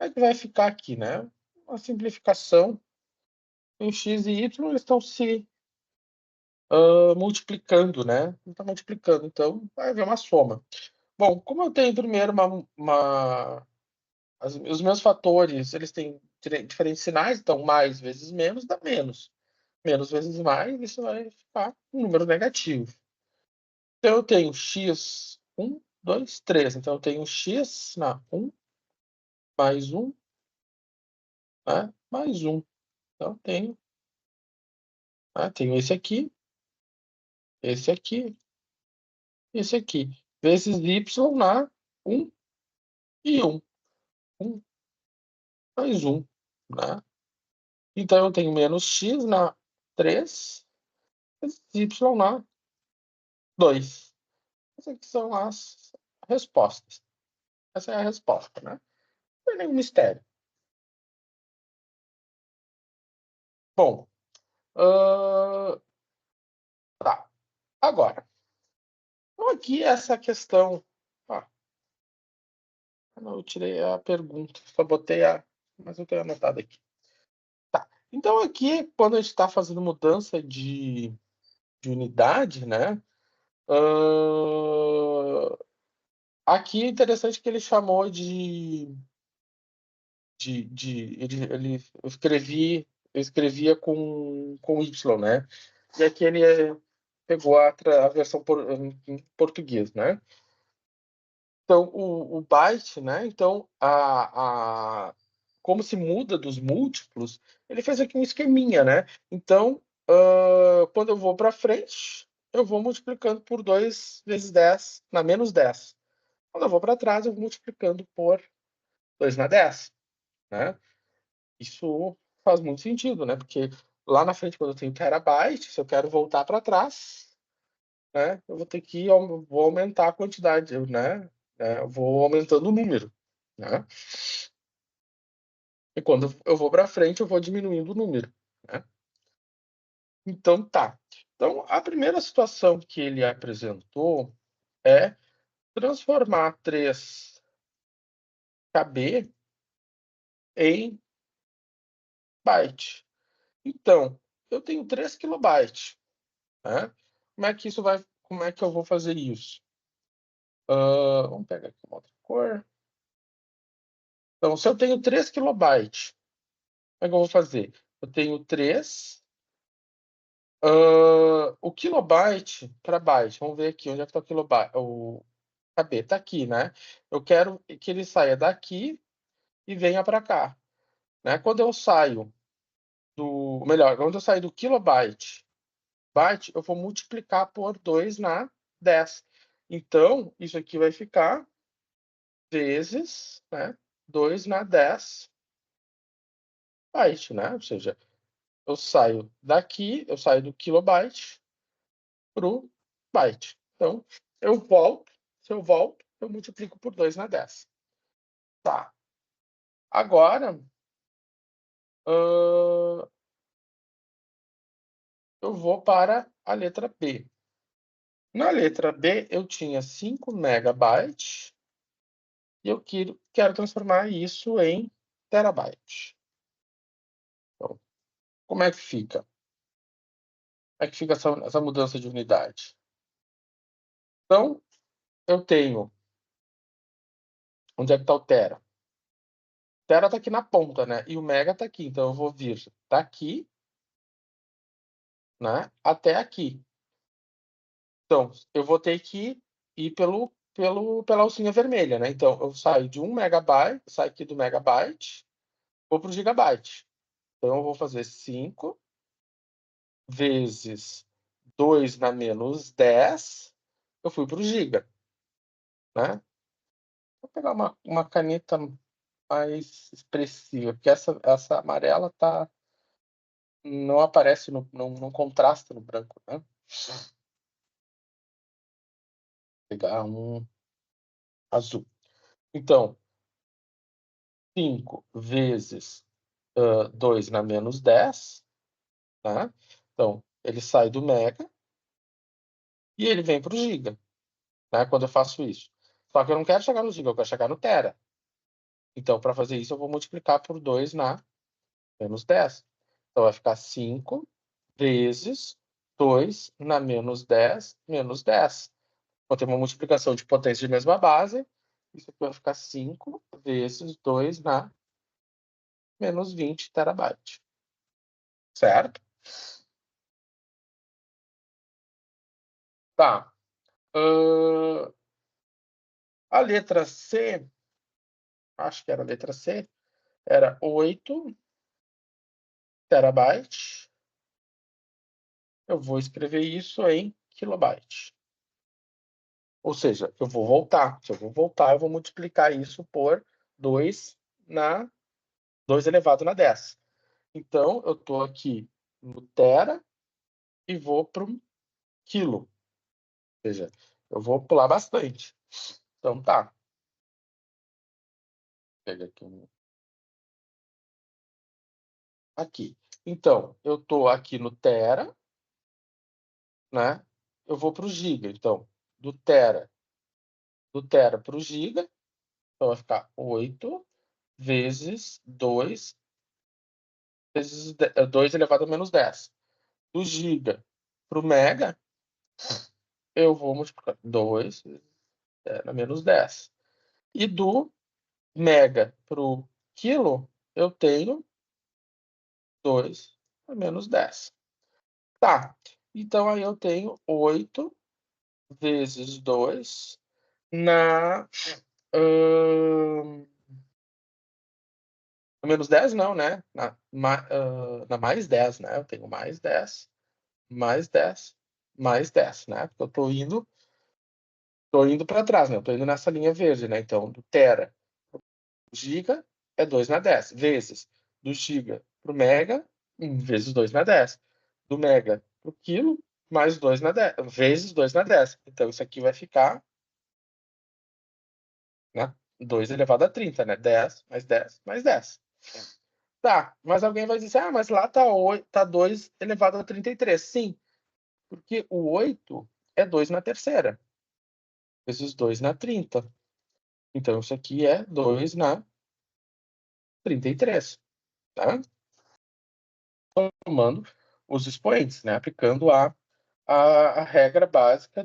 é que vai ficar aqui, né? Uma simplificação. Em x e y, eles estão se multiplicando, né? Está multiplicando, então vai haver uma soma. Bom, como eu tenho primeiro os meus fatores, eles têm diferentes sinais, então mais vezes menos dá menos. Menos vezes mais, isso vai ficar um número negativo. Então eu tenho x, 1, 2, 3. Então eu tenho x na 1, mais 1, né? Mais 1. Então tenho esse aqui, esse aqui. Vezes y na 1 e 1. 1 mais 1, né? Então eu tenho menos x na 3 vezes y na 2. Essas aqui são as respostas. Essa é a resposta, né? Não tem nenhum mistério. Bom, tá. Agora, então aqui essa questão. Ah, não, eu tirei a pergunta, só botei a. Mas eu tenho anotado aqui. Tá. Então aqui, quando a gente está fazendo mudança de unidade, né? Aqui é interessante que ele chamou eu escrevia com Y, né? E aqui ele pegou a versão em português, né? Então, o byte, né? Então, como se muda dos múltiplos, ele fez aqui um esqueminha, né? Então, quando eu vou para frente, eu vou multiplicando por 2 vezes 10 na menos 10. Quando eu vou para trás, eu vou multiplicando por 2 na 10, né? Isso faz muito sentido, né? Porque lá na frente, quando eu tenho terabyte, se eu quero voltar para trás, né? Eu vou ter que vou aumentar a quantidade, né? Eu vou aumentando o número, né? E quando eu vou para frente, eu vou diminuindo o número, né? Então, tá. Então, a primeira situação que ele apresentou é transformar 3KB em byte. Então, eu tenho 3 kilobytes, né? Como é que eu vou fazer isso? Vamos pegar aqui uma outra cor. Então, se eu tenho 3 kilobytes, como é que eu vou fazer? Eu tenho 3. O kilobyte para byte. Vamos ver aqui onde é que está o kilobyte. O KB está aqui, né? Eu quero que ele saia daqui e venha para cá, né? Quando eu saio quando eu sair do kilobyte, byte, eu vou multiplicar por 2 na 10. Então, isso aqui vai ficar vezes, né, 2 na 10 byte, né? Ou seja, eu saio daqui, eu saio do kilobyte para o byte. Então, eu volto, se eu volto, eu multiplico por 2 na 10. Tá. Agora, eu vou para a letra B. Na letra B, eu tinha 5 megabytes e eu quero transformar isso em terabyte. Então, como é que fica? Como é que fica essa mudança de unidade? Então, eu tenho. Onde é que está o tera? O tera está aqui na ponta, né? E o mega está aqui. Então, eu vou vir daqui, né, até aqui. Então, eu vou ter que ir pela alcinha vermelha, né? Então, eu saio de 1 megabyte, saio aqui do megabyte, vou para o gigabyte. Então, eu vou fazer 5 vezes 2 na menos 10, eu fui para o giga, né? Vou pegar uma caneta mais expressiva, porque essa amarela não aparece, não contrasta no branco, né? Vou pegar um azul. Então, 5 vezes 2 na menos 10, tá? Então, ele sai do mega e ele vem para o giga, né? Quando eu faço isso. Só que eu não quero chegar no giga, eu quero chegar no tera. Então, para fazer isso, eu vou multiplicar por 2 na menos 10. Então, vai ficar 5 vezes 2 na menos 10, menos 10. Vou ter uma multiplicação de potência de mesma base. Isso aqui vai ficar 5 vezes 2 na menos 20 terabyte. Certo? Tá. A letra C, acho que era a letra C, era 8 terabytes. Eu vou escrever isso em kilobyte. Ou seja, eu vou voltar. Se eu vou voltar, eu vou multiplicar isso por 2 elevado na 10. Então, eu estou aqui no tera e vou para o quilo. Ou seja, eu vou pular bastante. Então, tá. Pega aqui. Aqui. Então, eu estou aqui no tera, né? Eu vou para o giga. Então, do tera para o giga, então vai ficar 8 vezes 2 vezes 2 elevado a menos 10. Do giga para o mega, eu vou multiplicar 2 a menos 10. E do mega para o quilo, eu tenho 2 a menos 10. Tá. Então, aí eu tenho 8 vezes 2 na... menos 10 não, né? Na mais 10, né? Eu tenho mais 10, mais 10, mais 10, né? Porque eu tô indo para trás, né? Eu tô indo nessa linha verde, né? Então, do tera pro giga é 2 na 10, vezes do giga pro mega, vezes 2 na 10. Do mega pro quilo, mais 2 na 10, vezes 2 na 10. Então, isso aqui vai ficar, né? 2 elevado a 30, né? 10 mais 10 mais 10. Tá, mas alguém vai dizer, mas lá tá 2 elevado a 33. Sim, porque o 8 é 2 na terceira, vezes 2 na 30. Então, isso aqui é 2 na 33, tá? Tomando os expoentes, né? Aplicando a regra básica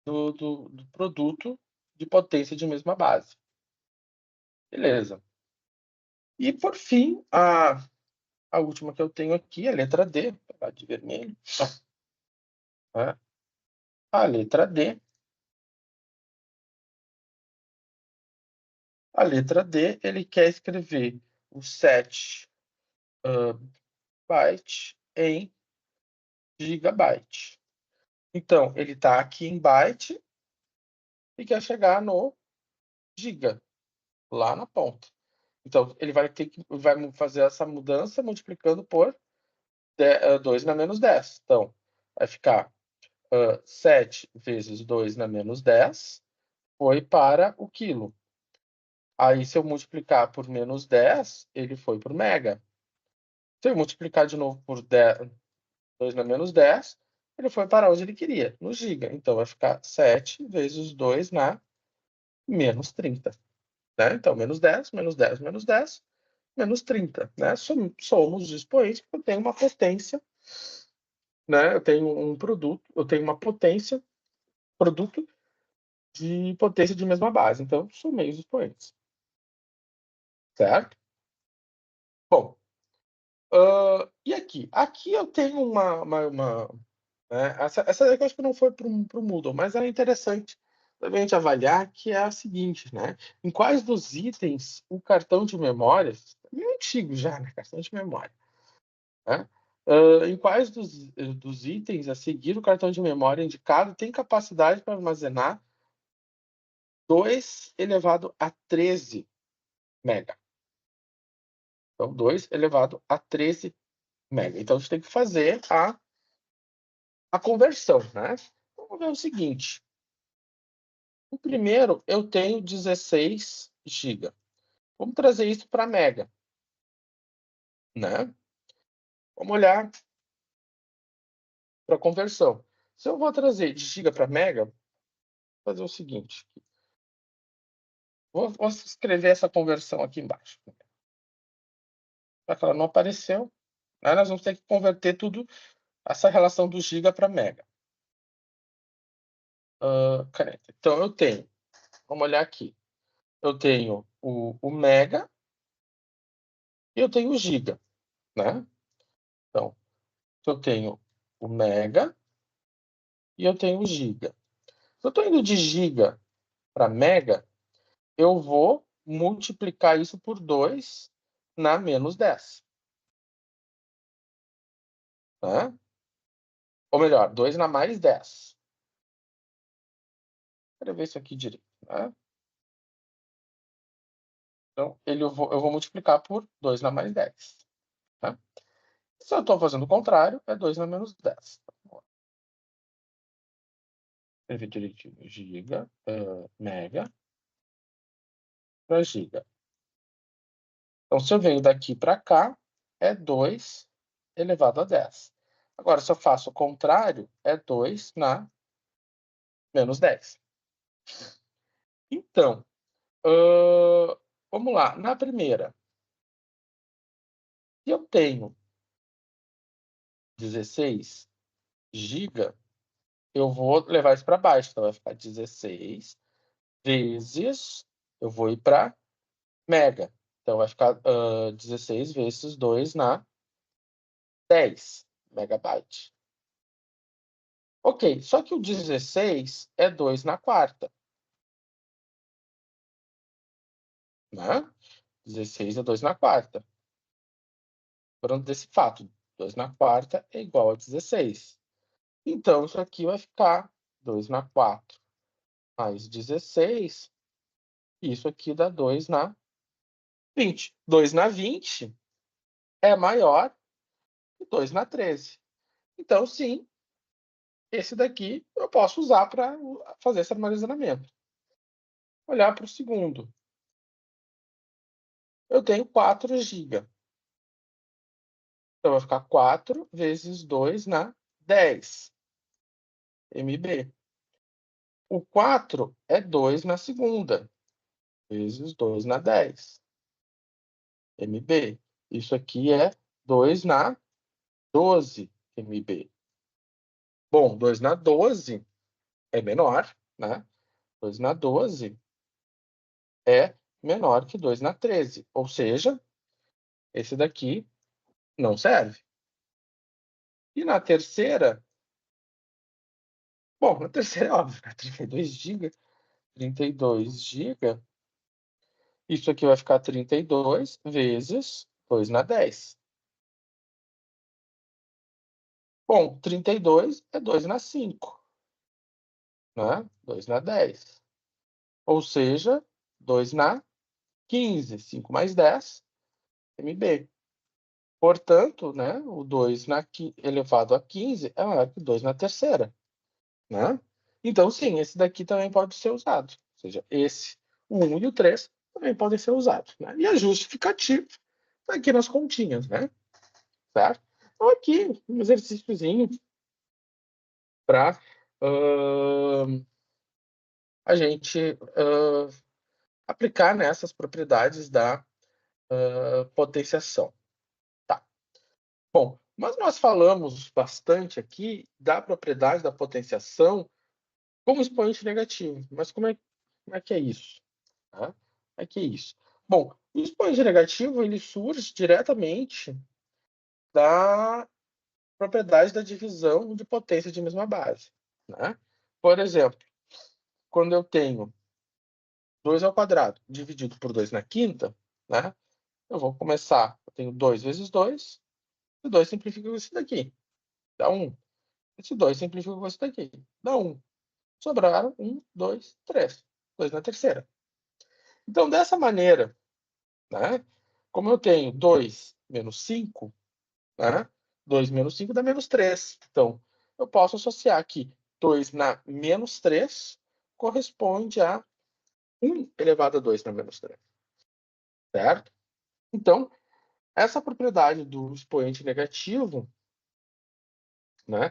do produto de potência de mesma base. Beleza. E, por fim, a última que eu tenho aqui, a letra D, de vermelho. Né? A letra D. A letra D, ele quer escrever o 7 byte em gigabyte. Então, ele está aqui em byte e quer chegar no giga, lá na ponta. Então, ele vai fazer essa mudança multiplicando por 2 na menos 10. Então, vai ficar 7 vezes 2 na menos 10 foi para o quilo. Aí, se eu multiplicar por menos 10, ele foi para o mega. Se eu multiplicar de novo por 2 na menos 10, ele foi para onde ele queria, no giga. Então, vai ficar 7 vezes 2 na menos 30. Né? Então, menos 10, menos 10, menos 10, menos 30. Né? Somos os expoentes, porque eu tenho uma potência, né? Eu tenho um produto, eu tenho uma potência, produto de potência de mesma base. Então, somei os expoentes. Certo? Bom, e aqui? Aqui eu tenho né? Essa daqui eu acho que não foi para o Moodle, mas era interessante também a gente avaliar, que é a seguinte, né? Em quais dos itens o cartão de memória, é antigo já, né? Cartão de memória, né? Em quais dos itens a seguir o cartão de memória indicado tem capacidade para armazenar 2 elevado a 13 mega. Então, 2 elevado a 13 mega. Então, a gente tem que fazer a conversão, né? Vamos ver o seguinte. O primeiro, eu tenho 16 GB. Vamos trazer isso para mega, né? Vamos olhar para a conversão. Se eu vou trazer de giga para mega, vou fazer o seguinte. Vou escrever essa conversão aqui embaixo. Já que ela não apareceu, né, nós vamos ter que converter tudo, essa relação do giga para mega. Caneta. Então, eu tenho, vamos olhar aqui, eu tenho o mega e eu tenho o giga, né? Então, eu tenho o mega e eu tenho o giga. Se eu estou indo de giga para mega, eu vou multiplicar isso por 2 na menos 10. Né? Ou melhor, 2 na mais 10. Quero ver isso aqui direito. Né? Então, eu vou multiplicar por 2 na mais 10. Tá? Se eu estou fazendo o contrário, é 2 na menos 10. Escrever direitinho. Giga, mega para giga. Então, se eu venho daqui para cá, é 2 elevado a 10. Agora, se eu faço o contrário, é 2 na menos 10. Então, vamos lá. Na primeira, se eu tenho 16 GB, eu vou levar isso para baixo. Então, vai ficar 16 vezes... Eu vou ir para mega. Então, vai ficar 16 vezes 2 na 10 megabyte. Ok, só que o 16 é 2 na quarta. Né? 16 é 2 na quarta. Lembrando desse fato, 2 na quarta é igual a 16. Então, isso aqui vai ficar 2 na 4 mais 16. Isso aqui dá 2 na 20. 2 na 20 é maior que 2 na 13. Então, sim, esse daqui eu posso usar para fazer esse armazenamento. Olhar para o segundo. Eu tenho 4 GB. Então, vai ficar 4 vezes 2 na 10 MB. O 4 é 2 na segunda, vezes 2 na 10 MB. Isso aqui é 2 na 12 MB. Bom, 2 na 12 é menor, né? 2 na 12 é menor que 2 na 13. Ou seja, esse daqui não serve. E na terceira, bom, na terceira é óbvio, né? 32 GB. 32 GB. Isso aqui vai ficar 32 vezes 2 na 10. Bom, 32 é 2 na 5. Né? 2 na 10. Ou seja, 2 na 15. 5 mais 10, MB. Portanto, né, o 2 elevado a 15 é maior que 2 na terceira. Né? Então, sim, esse daqui também pode ser usado. Ou seja, esse, o 1 e o 3 também podem ser usados. Né? E a justificativa está aqui nas continhas. Né? Certo? Então, aqui, um exercíciozinho para a gente aplicar nessas propriedades da potenciação. Tá. Bom, mas nós falamos bastante aqui da propriedade da potenciação como expoente negativo. Mas como é que é isso? Tá? Como é que é isso? Bom, o expoente negativo ele surge diretamente da propriedade da divisão de potência de mesma base. Né? Por exemplo, quando eu tenho 2 ao quadrado dividido por 2 na quinta, né? Eu vou começar, eu tenho 2 vezes 2, e 2 simplifica com isso daqui, dá 1. Esse 2 simplifica com isso daqui, dá 1. Sobraram 1, 2, 3. 2 na terceira. Então, dessa maneira, né? Como eu tenho 2 menos 5, né? 2 menos 5 dá menos 3. Então, eu posso associar que 2 na menos 3 corresponde a 1 elevado a 2 na menos 3. Certo? Então, essa propriedade do expoente negativo, né,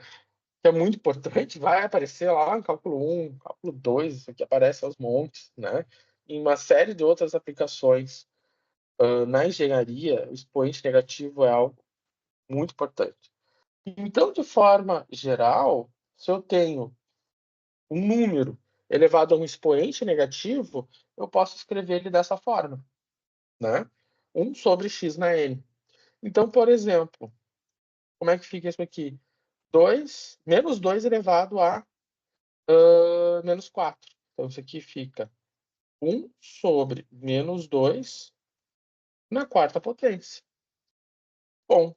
que é muito importante, vai aparecer lá no cálculo 1, cálculo 2, isso aqui aparece aos montes, né? em uma série de outras aplicações na engenharia, o expoente negativo é algo muito importante. Então, de forma geral, se eu tenho um número elevado a um expoente negativo, eu posso escrever ele dessa forma, né? 1 sobre x na n. Então, por exemplo, como é que fica isso aqui? Menos 2 elevado a menos 4. Então, isso aqui fica 1 sobre menos 2 na quarta potência. Bom,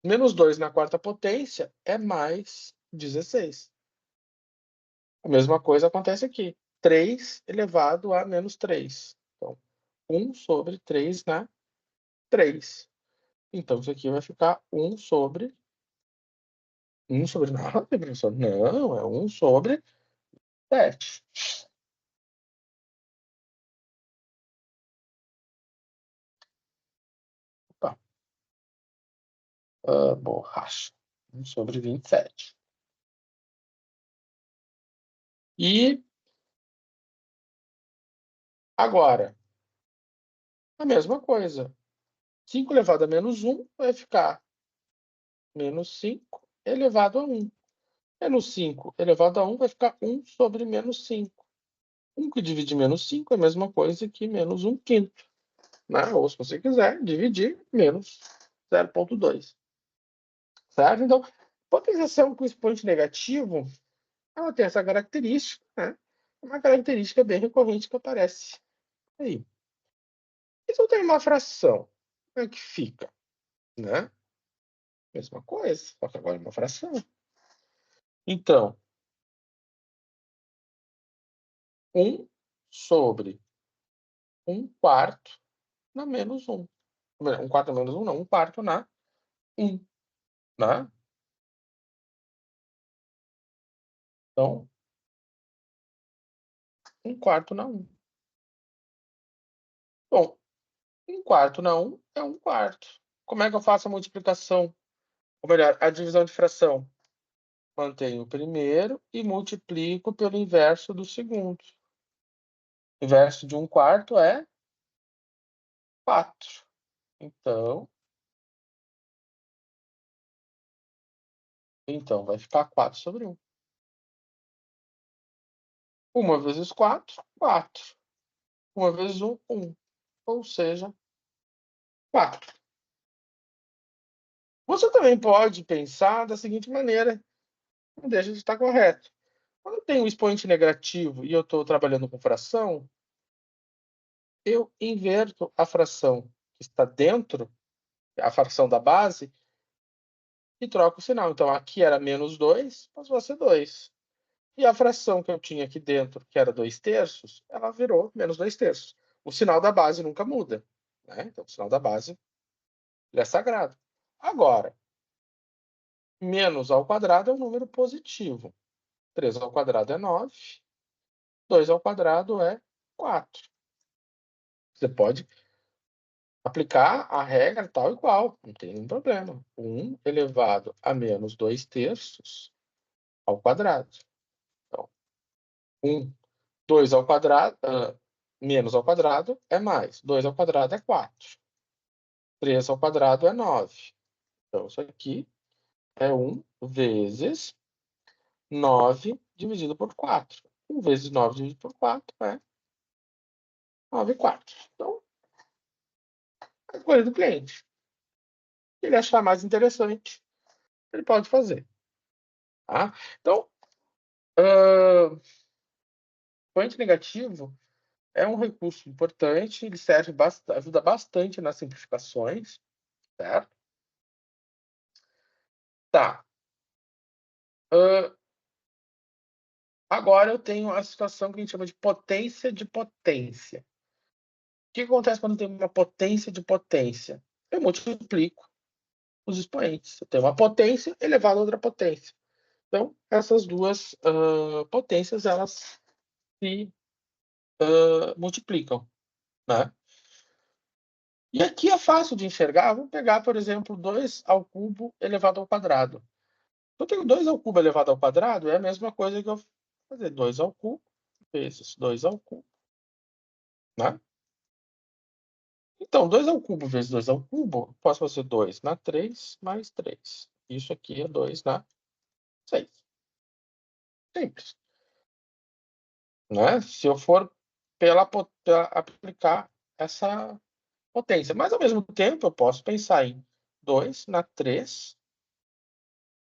menos 2 na quarta potência é mais 16. A mesma coisa acontece aqui. 3 elevado a menos 3. Então, 1 sobre 3 na 3. Então, isso aqui vai ficar 1 sobre... 1 sobre nada, professor? Não, é 1 sobre 7. Opa. Borracha. 1 sobre 27. E agora, a mesma coisa. 5 elevado a menos 1 vai ficar menos 5 elevado a 1. Menos 5 elevado a 1 vai ficar 1 sobre menos 5. 1 que divide menos 5 é a mesma coisa que menos 1/5. Né? Ou, se você quiser, dividir menos 0,2. Certo? Então, potenciação com expoente negativo, ela tem essa característica, né? Uma característica bem recorrente que aparece aí. E se eu tenho uma fração, como é que fica? Né? Mesma coisa, só que agora é uma fração. Então, 1 sobre 1/4 na menos 1. 1/4 na menos 1, não, 1/4 na 1. Né? Então, 1/4 na 1. Bom, 1/4 na 1 é 1/4. Como é que eu faço a multiplicação? Ou melhor, a divisão de fração? Mantenho o primeiro e multiplico pelo inverso do segundo. O inverso de 1/4 é 4. Então vai ficar 4 sobre 1. 1 vezes 4, 4. 1 vezes 1, 1. Ou seja, 4. Você também pode pensar da seguinte maneira, não deixa de estar correto. Quando eu tenho um expoente negativo e eu estou trabalhando com fração, eu inverto a fração que está dentro, a fração da base, e troco o sinal. Então, aqui era menos 2, passou a ser 2. E a fração que eu tinha aqui dentro, que era 2/3, ela virou menos 2/3. O sinal da base nunca muda. Né? Então, o sinal da base ele é sagrado. Agora, menos ao quadrado é um número positivo. 3 ao quadrado é 9. 2 ao quadrado é 4. Você pode aplicar a regra tal e qual, não tem nenhum problema. 1 elevado a menos 2/3 ao quadrado. Então, 2 ao quadrado, menos ao quadrado é mais. 2 ao quadrado é 4. 3 ao quadrado é 9. Então, isso aqui é 1 vezes 9 dividido por 4. 1 vezes 9 dividido por 4 é 9/4. Então, é a coisa do cliente. Se ele achar mais interessante, ele pode fazer. Tá? Então, expoente negativo é um recurso importante, ele serve ajuda bastante nas simplificações, certo? Tá. Agora eu tenho a situação que a gente chama de potência de potência. O que acontece quando eu tenho uma potência de potência? Eu multiplico os expoentes. Eu tenho uma potência elevada a outra potência. Então, essas duas potências, elas se multiplicam. Né? E aqui é fácil de enxergar. Vamos pegar, por exemplo, 2 ao cubo elevado ao quadrado. Eu tenho 2 ao cubo elevado ao quadrado, é a mesma coisa que eu fazer 2 ao cubo vezes 2 ao cubo, né? Então, 2 ao cubo vezes 2 ao cubo, posso fazer 2 na 3 mais 3. Isso aqui é 2 na 6. Simples, né? Se eu for pela aplicar essa potência. Mas, ao mesmo tempo, eu posso pensar em 2 na 3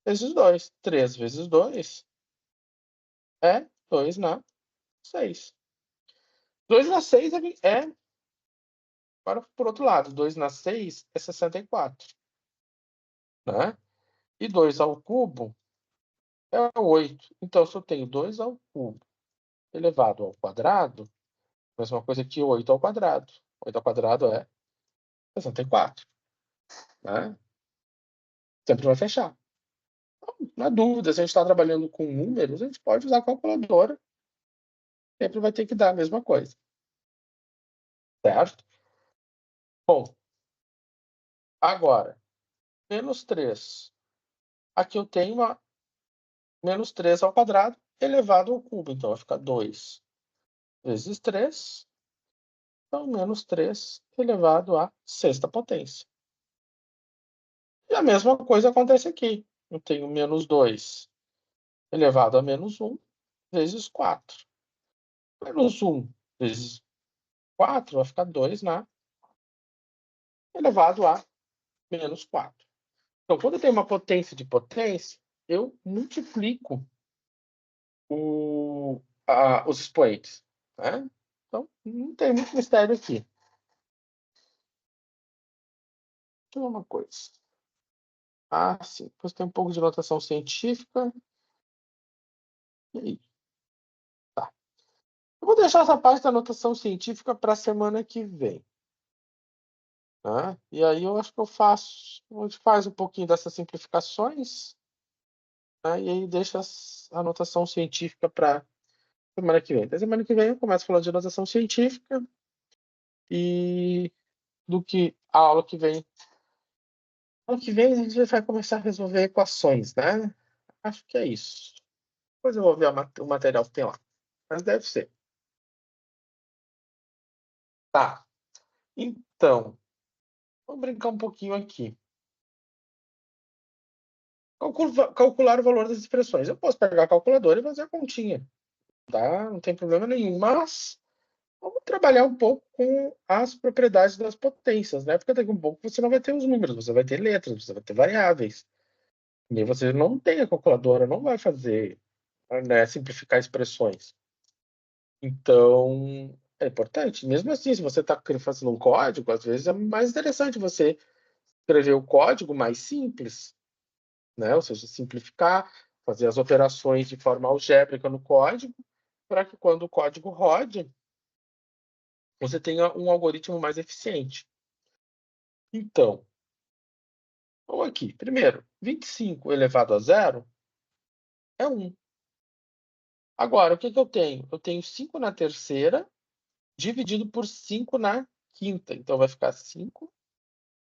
vezes 2. 3 vezes 2 é 2 na 6. 2 na 6 agora, por outro lado, 2 na 6 é 64, né? E 2 ao cubo é 8. Então, se eu tenho 2 ao cubo elevado ao quadrado, mesma coisa que 8 ao quadrado. 8 ao quadrado é 64, né? Sempre vai fechar. Então, na dúvida, se a gente está trabalhando com números, a gente pode usar a calculadora. Sempre vai ter que dar a mesma coisa. Certo? Bom, agora, menos 3. Aqui eu tenho uma menos 3 ao quadrado elevado ao cubo. Então, vai ficar 2 vezes 3. Então, menos 3 elevado à sexta potência. E a mesma coisa acontece aqui. Eu tenho menos 2 elevado a menos 1 vezes 4. Menos 1 vezes 4 vai ficar 2 na elevado a menos 4. Então, quando eu tenho uma potência de potência, eu multiplico os expoentes, né? Então, não tem muito mistério aqui. Deixa eu ver uma coisa. Ah, sim. Depois tem um pouco de notação científica. E aí? Tá. Eu vou deixar essa parte da notação científica para a semana que vem. Né? E aí eu acho que a gente faz um pouquinho dessas simplificações, né? E aí deixa a notação científica para semana que vem. Então, semana que vem eu começo falando de notação científica e do que a aula que vem. Ano que vem a gente vai começar a resolver equações, né? Acho que é isso. Depois eu vou ver o material que tem lá. Mas deve ser. Tá. Então, vamos brincar um pouquinho aqui. Calcular o valor das expressões. Eu posso pegar a calculadora e fazer a continha. Tá? Não tem problema nenhum. Mas vamos trabalhar um pouco com as propriedades das potências, né? Porque daqui a um pouco você não vai ter os números, você vai ter letras, você vai ter variáveis. E você não tem a calculadora, não vai fazer, né, simplificar expressões. Então, é importante. Mesmo assim, se você está fazendo um código, às vezes é mais interessante você escrever o código mais simples, né? Ou seja, simplificar, fazer as operações de forma algébrica no código, para que quando o código rode, você tenha um algoritmo mais eficiente. Então, vamos aqui. Primeiro, 25 elevado a zero é 1. Agora, o que eu tenho? Eu tenho 5 na terceira, dividido por 5 na quinta. Então, vai ficar 5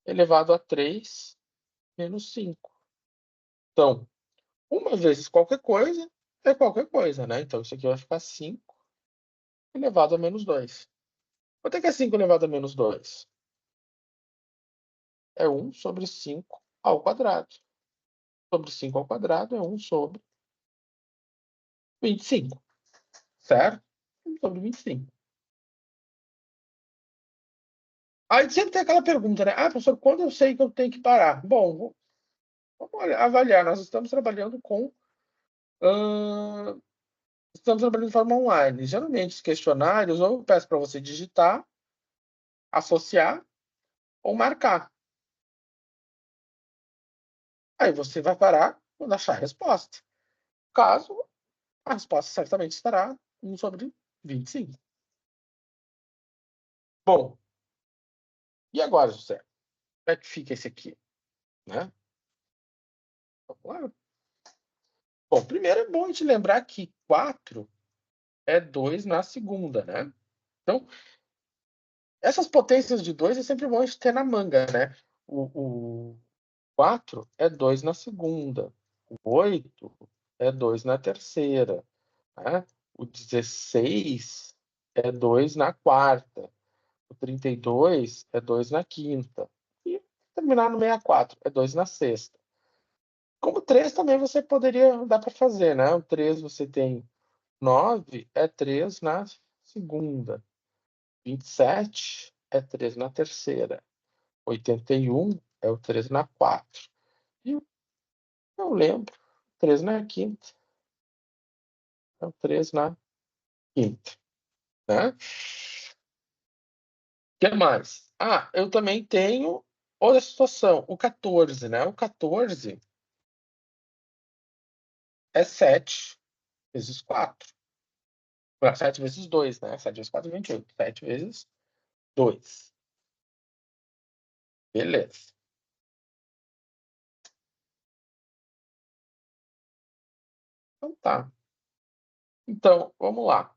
elevado a 3 menos 5. Então, uma vezes qualquer coisa é qualquer coisa, né? Então, isso aqui vai ficar 5 elevado a menos 2. Quanto é que é 5 elevado a menos 2? É 1 sobre 5 ao quadrado. Sobre 5 ao quadrado é 1 sobre 25. Certo? 1 sobre 25. Aí sempre tem aquela pergunta, né? Ah, professor, quando eu sei que eu tenho que parar? Bom, vamos avaliar. Nós estamos trabalhando com... estamos trabalhando de forma online. Geralmente, os questionários, ou eu peço para você digitar, associar ou marcar. Aí você vai parar quando achar a resposta. Caso, a resposta certamente estará 1 sobre 25. Bom, e agora, José? Como é que fica esse aqui? Né? Vamos lá. Bom, primeiro é bom a gente lembrar que 4 é 2 na segunda, né? Então, essas potências de 2 é sempre bom a gente ter na manga, né? O 4 é 2 na segunda. O 8 é 2 na terceira. Né? O 16 é 2 na quarta. O 32 é 2 na quinta. E terminar no 64 é 2 na sexta. Como 3 também você poderia dar para fazer, né? O 3 você tem 9 é 3 na segunda. 27 é 3 na terceira. 81 é o 3 na 4. E eu lembro, 3 na quinta. É o 3 na quinta, né? O que mais? Ah, eu também tenho outra situação, o 14, né? O 14 é 7 vezes 4. 7 vezes 2, né? 7 vezes 4 é 28. 7 vezes 2. Beleza. Então tá. Então, vamos lá.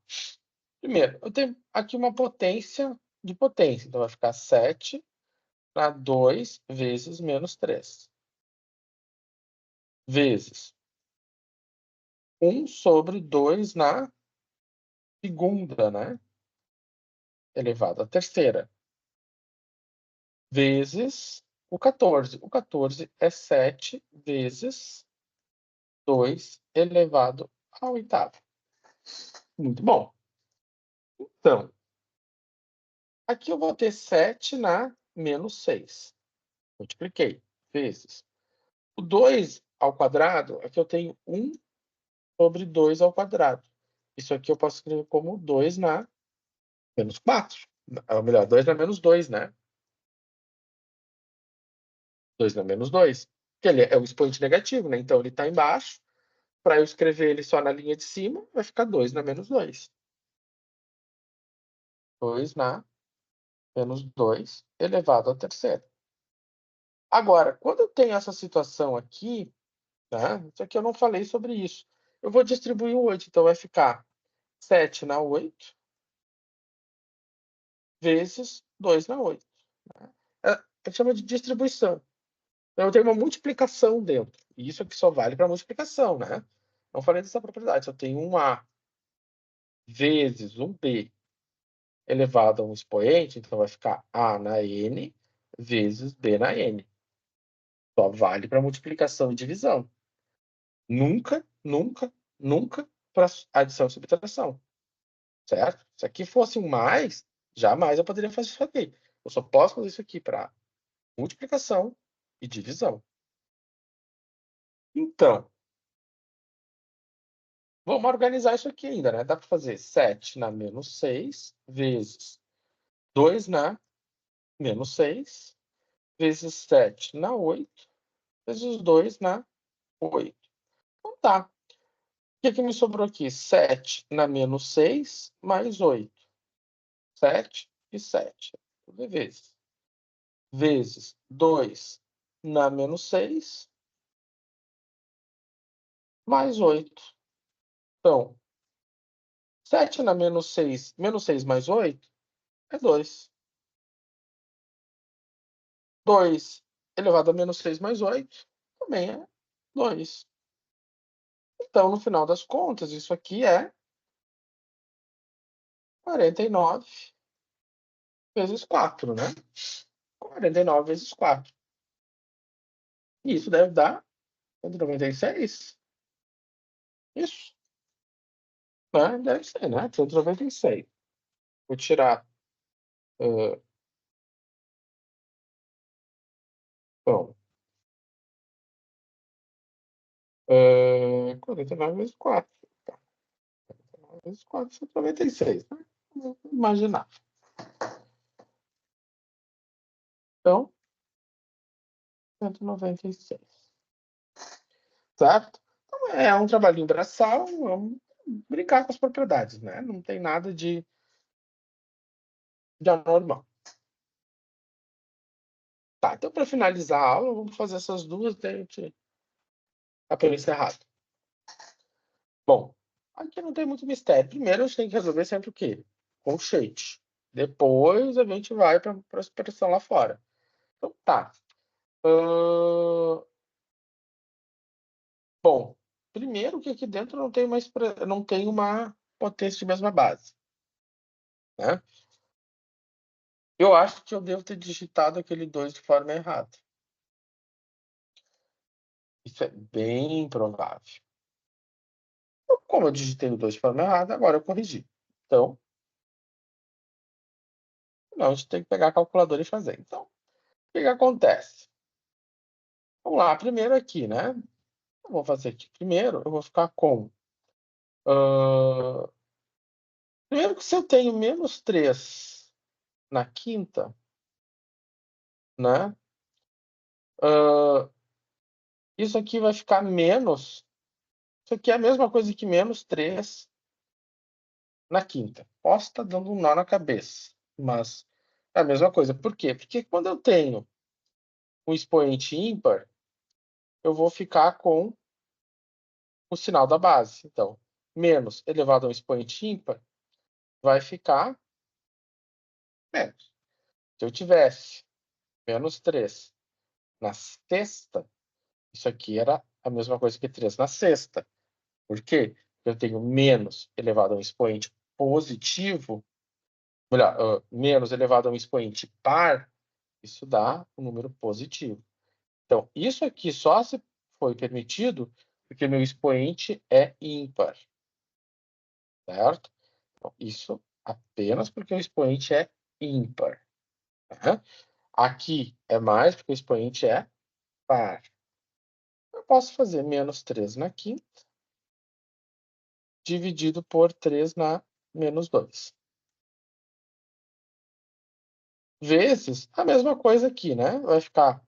Primeiro, eu tenho aqui uma potência de potência. Então, vai ficar 7 na 2 vezes menos 3. Vezes 1 sobre 2 na segunda, né? Elevado à terceira. Vezes o 14. O 14 é 7 vezes 2 elevado à oitava. Muito bom. Então, aqui eu vou ter 7 na menos 6. Multipliquei. Vezes. O 2 ao quadrado, aqui eu tenho 1 sobre 2 ao quadrado. Isso aqui eu posso escrever como 2 na menos 4. Ou melhor, 2 na menos 2, né? 2 na menos 2. Porque ele é o expoente negativo, né? Então, ele está embaixo. Para eu escrever ele só na linha de cima, vai ficar 2 na menos 2. 2 na menos 2 elevado à terceira. Agora, quando eu tenho essa situação aqui, né? Isso aqui eu não falei sobre isso. Eu vou distribuir o 8, então vai ficar 7 na 8 vezes 2 na 8. Né? A gente chama de distribuição. Então, eu tenho uma multiplicação dentro. E isso aqui só vale para multiplicação, né? Não falei dessa propriedade. Eu tenho um A vezes um B elevado a um expoente, então vai ficar A na N vezes B na N. Só vale para multiplicação e divisão. Nunca, nunca, nunca para adição e subtração. Certo? Se aqui fosse um mais, jamais eu poderia fazer isso aqui. Eu só posso fazer isso aqui para multiplicação e divisão. Então, vamos organizar isso aqui ainda, né? Dá para fazer 7 na menos 6 vezes 2 na menos 6 vezes 7 na 8 vezes 2 na 8. Então tá. O que me sobrou aqui? 7 na menos 6 mais 8. 7 e 7. Vezes. Vezes 2 na menos 6 mais 8. Então, 7 na menos 6 mais 8 é 2. 2 elevado a menos 6 mais 8 também é 2. Então, no final das contas, isso aqui é 49 vezes 4, né? 49 vezes 4. E isso deve dar 196. Isso, né? Deve ser, né? 196. Vou tirar. Bom, 49 vezes 4. Tá. 49 vezes 4, 196, né? Vou imaginar. Então, 196. Certo? Então, é um trabalhinho braçal, vamos brincar com as propriedades, né? Não tem nada de anormal. Tá, então para finalizar a aula, vamos fazer essas duas, daí a gente dá para encerrar. Bom, aqui não tem muito mistério. Primeiro, a gente tem que resolver sempre o quê? Colchete. Depois a gente vai para a expressão lá fora. Então tá. Bom, primeiro que aqui dentro não tem uma potência de mesma base, né? Eu acho que eu devo ter digitado aquele 2 de forma errada. Isso é bem provável. Como eu digitei o 2 de forma errada, agora eu corrigi. Então, não, a gente tem que pegar a calculadora e fazer. Então, o que acontece? Vamos lá, primeiro aqui, né? Eu vou fazer aqui primeiro, eu vou ficar com... primeiro que se eu tenho menos 3 na quinta, né? Isso aqui vai ficar menos... Isso aqui é a mesma coisa que menos 3 na quinta. Posso estar dando um nó na cabeça, mas é a mesma coisa. Por quê? Porque quando eu tenho um expoente ímpar, eu vou ficar com o sinal da base. Então, menos elevado a um expoente ímpar vai ficar menos. Se eu tivesse menos 3 na sexta, isso aqui era a mesma coisa que 3 na sexta. Por quê? Porque eu tenho menos elevado a um expoente positivo, melhor, menos elevado a um expoente par, isso dá um número positivo. Então, isso aqui só se foi permitido porque meu expoente é ímpar, certo? Então, isso apenas porque o expoente é ímpar, né? Aqui é mais porque o expoente é par. Eu posso fazer menos 3 na quinta, dividido por 3 na menos 2. Vezes a mesma coisa aqui, né? Vai ficar...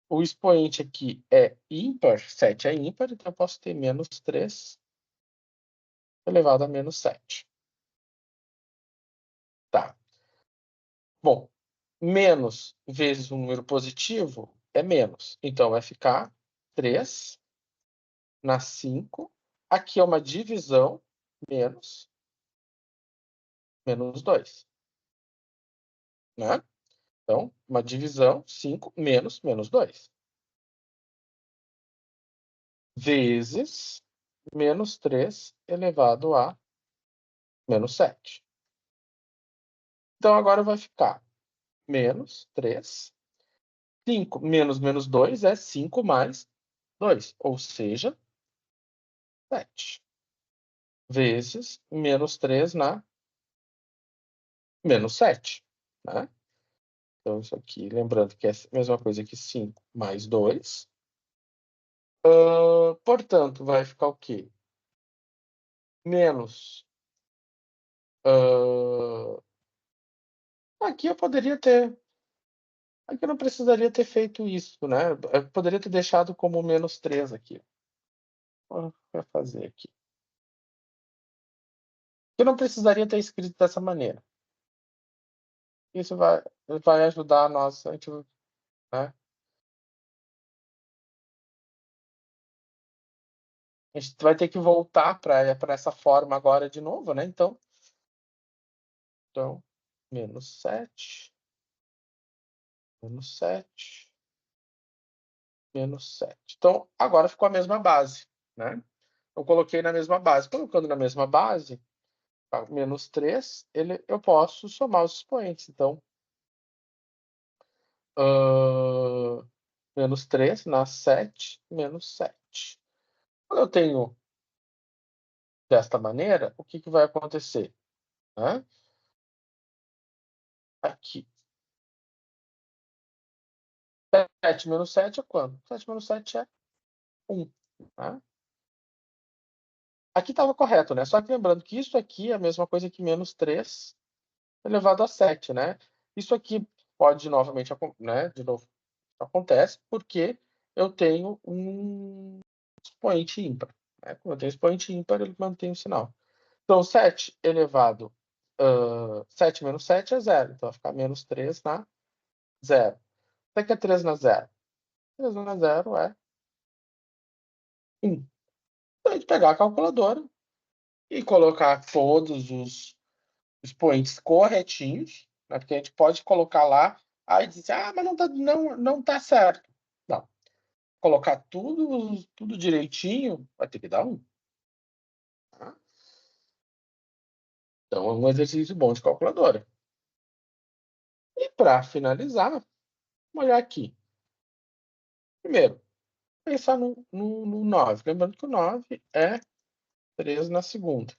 O expoente aqui é ímpar, 7 é ímpar, então eu posso ter menos 3 elevado a menos 7. Tá. Bom, menos vezes um número positivo é menos. Então, vai ficar 3 na 5. Aqui é uma divisão, menos 2. Né? Então, uma divisão, 5 menos 2. Vezes menos 3 elevado a menos 7. Então, agora vai ficar menos 3. 5 menos menos 2 é 5 mais 2, ou seja, 7. Vezes menos 3 na menos 7. Né? Então, isso aqui, lembrando que é a mesma coisa que 5 mais 2. Portanto, vai ficar o quê? Menos... aqui eu poderia ter... Aqui eu não precisaria ter feito isso, né? Eu poderia ter deixado como menos 3 aqui. Vou fazer aqui. Eu não precisaria ter escrito dessa maneira. Isso vai ajudar a nossa... né? A gente vai ter que voltar para essa forma agora de novo, né? Então, menos 7, menos 7, menos 7. Então, agora ficou a mesma base, né? Eu coloquei na mesma base. Colocando na mesma base, menos 3, eu posso somar os expoentes. Então, menos 3 na 7, menos 7. Quando eu tenho desta maneira, o que vai acontecer? Né? Aqui. 7 menos 7 é quanto? 7 menos 7 é 1. Né? Aqui estava correto, né? Só que lembrando que isso aqui é a mesma coisa que menos 3 elevado a 7, né? Isso aqui pode novamente, né? De novo, acontece porque eu tenho um expoente ímpar. Né? Quando eu tenho expoente ímpar, ele mantém o sinal. Então, 7 elevado... 7 menos 7 é 0. Então, vai ficar menos 3 na 0. O que é 3 na 0? 3 na 0 é 1. Então, a gente pegar a calculadora e colocar todos os expoentes corretinhos, né? Porque a gente pode colocar lá, aí dizer, mas não tá certo. Não. Colocar tudo direitinho, vai ter que dar 1. Tá? Então, é um exercício bom de calculadora. E para finalizar, vamos olhar aqui. Primeiro, pensar no 9. Lembrando que o 9 é 3 na segunda.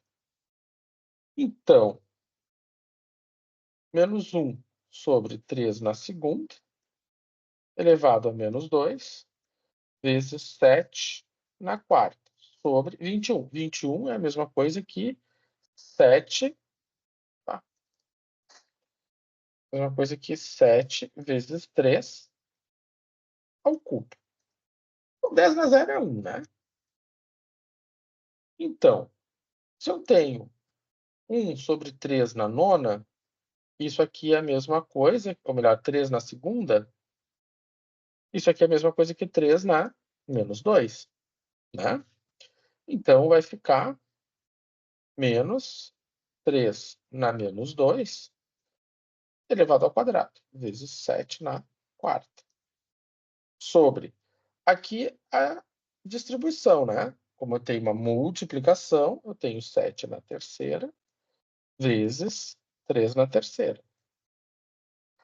Então, menos 1 sobre 3 na segunda, elevado a menos 2, vezes 7 na quarta, sobre 21. 21 é a mesma coisa que 7, tá? A mesma coisa que 7 vezes 3 ao cubo. O 10 na 0 é 1, né? Então, se eu tenho 1 sobre 3 na nona, isso aqui é a mesma coisa, ou melhor, 3 na segunda, isso aqui é a mesma coisa que 3 na menos 2, né? Então, vai ficar menos 3 na menos 2, elevado ao quadrado, vezes 7 na quarta. Sobre. Aqui a distribuição, né? Como eu tenho uma multiplicação, eu tenho 7 na terceira, vezes 3 na terceira.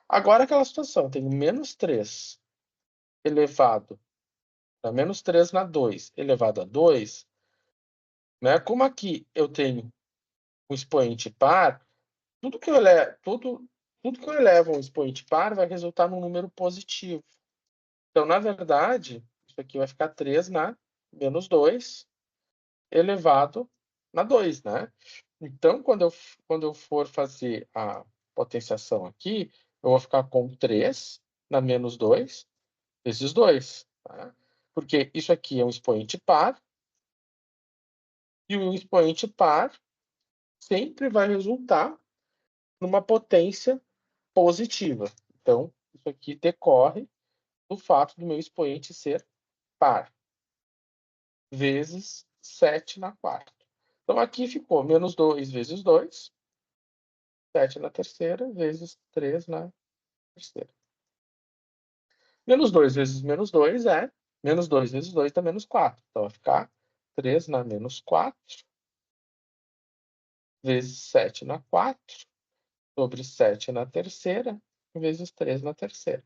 Agora, aquela situação, eu tenho menos 3 elevado a menos 3 na 2 elevado a 2, né? Como aqui eu tenho um expoente par, tudo que eu elevo a um expoente par vai resultar num número positivo. Então, na verdade, isso aqui vai ficar 3 na menos 2 elevado na 2, né? Então, quando eu for fazer a potenciação aqui, eu vou ficar com 3 na menos 2 vezes 2, tá? Porque isso aqui é um expoente par, e o expoente par sempre vai resultar numa potência positiva. Então, isso aqui decorre do fato do meu expoente ser par, vezes 7 na quarta. Então, aqui ficou menos 2 vezes 2, 7 na terceira, vezes 3 na terceira. Menos 2 vezes menos 2 é menos 2 vezes 2 dá menos 4. Então, vai ficar 3 na menos 4, vezes 7 na 4, sobre 7 na terceira, vezes 3 na terceira.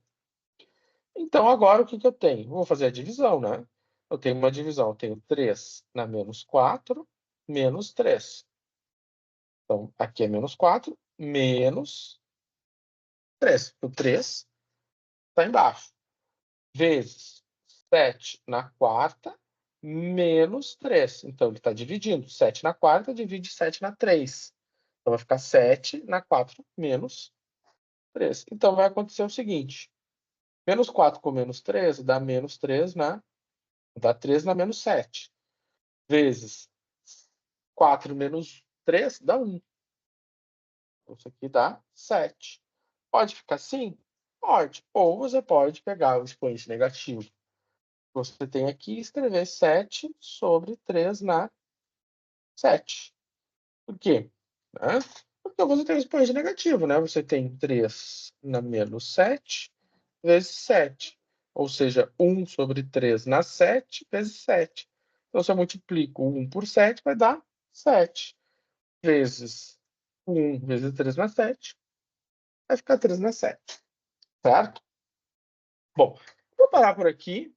Então, agora o que eu tenho? Vou fazer a divisão, né? Eu tenho uma divisão, eu tenho 3 na menos 4, menos 3. Então, aqui é menos 4, menos 3. O 3 está embaixo. Vezes 7 na quarta, menos 3. Então, ele está dividindo. 7 na quarta divide 7 na 3. Então, vai ficar 7 na 4 menos 3. Então, vai acontecer o seguinte. Menos 4 com menos 3 dá menos 3 na... Dá 3 na menos 7. Vezes 4 menos 3 dá 1. Isso aqui dá 7. Pode ficar assim? Pode. Ou você pode pegar o expoente negativo. Você tem aqui e escrever 7 sobre 3 na 7. Por quê? Né? Porque você tem o expoente negativo, né? Você tem 3 na menos 7 vezes 7. Ou seja, 1 sobre 3 na 7 vezes 7. Então, se eu multiplico 1 por 7, vai dar 7. Vezes 1 vezes 3 na 7, vai ficar 3 na 7. Certo? Bom, vou parar por aqui.